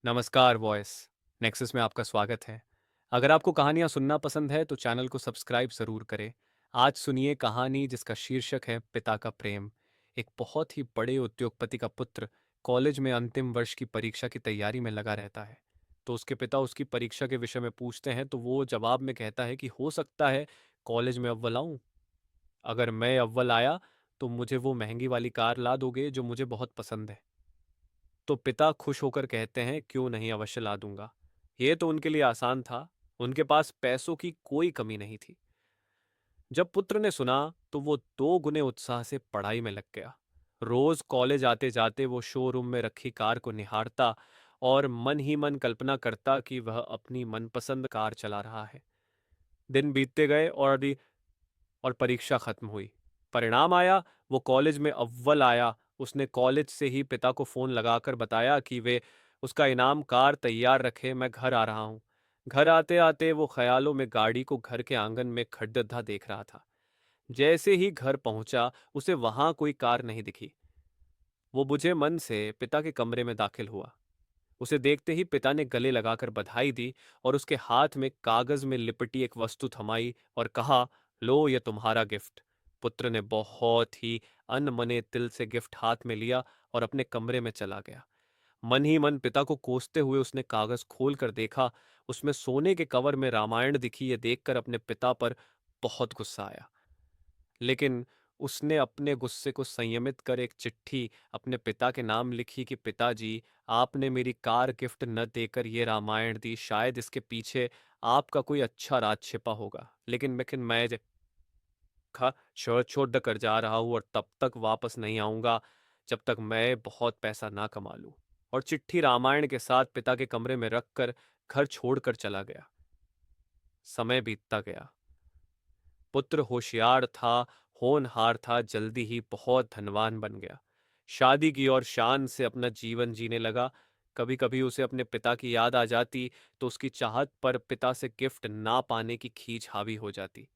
नमस्कार voice nexus में आपका स्वागत है। अगर आपको कहानियां सुनना पसंद है तो चैनल को सब्सक्राइब जरूर करें। आज सुनिए कहानी जिसका शीर्षक है पिता का प्रेम। एक बहुत ही बड़े उद्योगपति का पुत्र कॉलेज में अंतिम वर्ष की परीक्षा की तैयारी में लगा रहता है। तो उसके पिता उसकी परीक्षा के विषय में पूछते हैं तो वो जवाब में कहता है कि हो सकता है कॉलेज में अव्वल आऊं। अगर मैं अव्वल आया तो मुझे वो महंगी वाली कार ला दोगे जो मुझे बहुत पसंद है। तो पिता खुश होकर कहते हैं क्यों नहीं, अवश्य ला दूंगा। ये तो उनके लिए आसान था। उनके पास पैसों की कोई कमी नहीं थी। जब पुत्र ने सुना तो वो दो गुने उत्साह से पढ़ाई में लग गया। रोज कॉलेज आते जाते वो शोरूम में रखी कार को निहारता और मन ही मन कल्पना करता कि वह अपनी मनपसंद कार चला रहा है। दिन बीतते गए और परीक्षा खत्म हुई। परिणाम आया, वो कॉलेज में अव्वल आया। उसने कॉलेज से ही पिता को फोन लगाकर बताया कि वे उसका इनाम कार तैयार रखे, मैं घर आ रहा हूँ। घर आते आते वो ख्यालों में गाड़ी को घर के आंगन में खड़दड्डा देख रहा था। जैसे ही घर पहुंचा उसे वहां कोई कार नहीं दिखी। वो बुझे मन से पिता के कमरे में दाखिल हुआ। उसे देखते ही पिता ने गले लगाकर बधाई दी और उसके हाथ में कागज में लिपटी एक वस्तु थमाई और कहा, लो ये तुम्हारा गिफ्ट। पुत्र ने बहुत ही अनमने तिल से गिफ्ट हाथ में लिया और अपने कमरे में चला गया। मन ही मन पिता को कोसते हुए उसने कागज खोल कर देखा। उसमें सोने के कवर में रामायण दिखी। ये देखकर अपने पिता पर बहुत गुस्सा आया, लेकिन उसने अपने गुस्से को संयमित कर एक चिट्ठी अपने पिता के नाम लिखी कि पिताजी, आपने मेरी कार गिफ्ट न देकर ये रामायण दी, शायद इसके पीछे आपका कोई अच्छा राज छिपा होगा। लेकिन मैं खा शहर छोड़ कर जा रहा हूं और तब तक वापस नहीं आऊंगा जब तक मैं बहुत पैसा ना कमा लूं। और चिट्ठी रामायण के साथ पिता के कमरे में रखकर घर छोड़कर चला गया। समय बीतता गया। पुत्र होशियार था, होनहार था, जल्दी ही बहुत धनवान बन गया। शादी की और शान से अपना जीवन जीने लगा। कभी कभी उसे अपने पिता की याद आ जाती तो उसकी चाहत पर पिता से गिफ्ट ना पाने की खींच हावी हो जाती।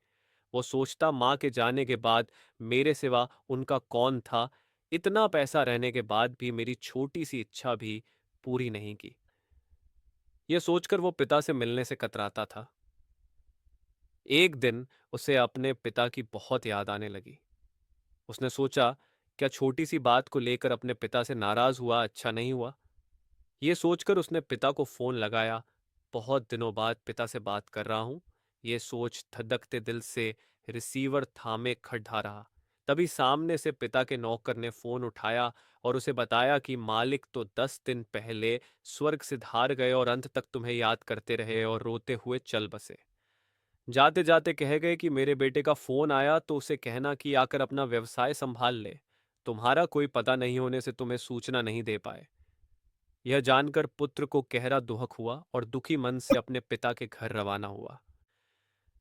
वो सोचता, माँ के जाने के बाद मेरे सिवा उनका कौन था। इतना पैसा रहने के बाद भी मेरी छोटी सी इच्छा भी पूरी नहीं की। यह सोचकर वो पिता से मिलने से कतराता था। एक दिन उसे अपने पिता की बहुत याद आने लगी। उसने सोचा, क्या छोटी सी बात को लेकर अपने पिता से नाराज हुआ अच्छा नहीं हुआ। ये सोचकर उसने पिता को फोन लगाया। बहुत दिनों बाद पिता से बात कर रहा हूं, ये सोच धधकते दिल से रिसीवर थामे खड़ा रहा। तभी सामने से पिता के नौकर ने फोन उठाया और उसे बताया कि मालिक तो 10 दिन पहले स्वर्ग से धार गए और अंत तक तुम्हें याद करते रहे और रोते हुए चल बसे। जाते जाते कह गए कि मेरे बेटे का फोन आया तो उसे कहना कि आकर अपना व्यवसाय संभाल ले। तुम्हारा कोई पता नहीं होने से तुम्हें सूचना नहीं दे पाए। यह जानकर पुत्र को गहरा दुख हुआ और दुखी मन से अपने पिता के घर रवाना हुआ।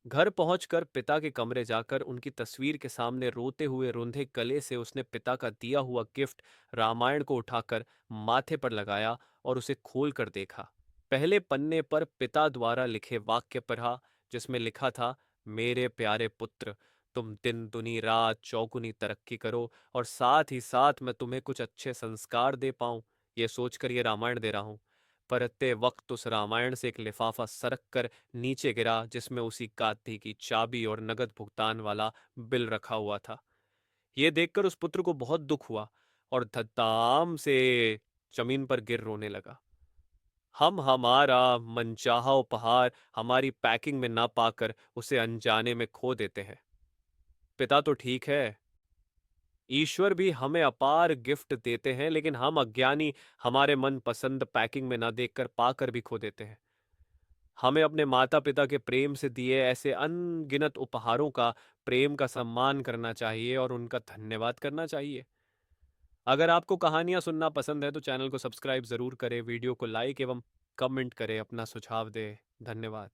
घर पहुंचकर पिता के कमरे जाकर उनकी तस्वीर के सामने रोते हुए रुंधे गले से उसने पिता का दिया हुआ गिफ्ट रामायण को उठाकर माथे पर लगाया और उसे खोल कर देखा। पहले पन्ने पर पिता द्वारा लिखे वाक्य पढ़ा, जिसमें लिखा था, मेरे प्यारे पुत्र, तुम दिन दुनी रात चौगुनी तरक्की करो और साथ ही साथ मैं तुम्हें कुछ अच्छे संस्कार दे पाऊं, ये सोचकर ये रामायण दे रहा हूं। पढ़ते वक्त उस रामायण से एक लिफाफा सरक कर नीचे गिरा, जिसमें उसी गादी की चाबी और नगद भुगतान वाला बिल रखा हुआ था। ये देखकर उस पुत्र को बहुत दुख हुआ और धड़ाम से जमीन पर गिर रोने लगा। हम हमारा मनचाहा उपहार हमारी पैकिंग में ना पाकर उसे अनजाने में खो देते हैं। पिता तो ठीक है, ईश्वर भी हमें अपार गिफ्ट देते हैं, लेकिन हम अज्ञानी हमारे मन पसंद पैकिंग में ना देखकर पाकर भी खो देते हैं। हमें अपने माता पिता के प्रेम से दिए ऐसे अनगिनत उपहारों का प्रेम का सम्मान करना चाहिए और उनका धन्यवाद करना चाहिए। अगर आपको कहानियां सुनना पसंद है तो चैनल को सब्सक्राइब जरूर करें, वीडियो को लाइक एवं कमेंट करें, अपना सुझाव दें। धन्यवाद।